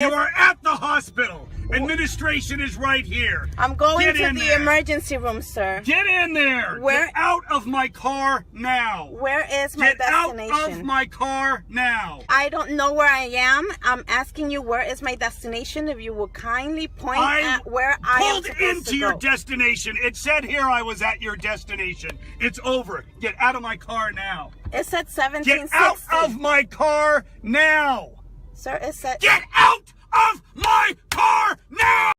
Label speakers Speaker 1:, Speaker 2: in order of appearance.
Speaker 1: You are at the hospital. Administration is right here.
Speaker 2: I'm going
Speaker 1: Get
Speaker 2: to
Speaker 1: in
Speaker 2: the
Speaker 1: there.
Speaker 2: emergency room, sir.
Speaker 1: Get in there.
Speaker 2: Where-
Speaker 1: Get out of my car now.
Speaker 2: Where is my
Speaker 1: Get out
Speaker 2: destination?
Speaker 1: of my car now.
Speaker 2: I don't know where I am. I'm asking you where is my destination. If you will kindly point at where I am
Speaker 1: pulled
Speaker 2: supposed
Speaker 1: into
Speaker 2: to
Speaker 1: your
Speaker 2: go.
Speaker 1: destination. It said here I was at your destination. It's over. Get out of my car now.
Speaker 2: It said
Speaker 1: Get
Speaker 2: 1760.
Speaker 1: out of my car now.
Speaker 2: Sir, it said...
Speaker 1: Get out of my car now.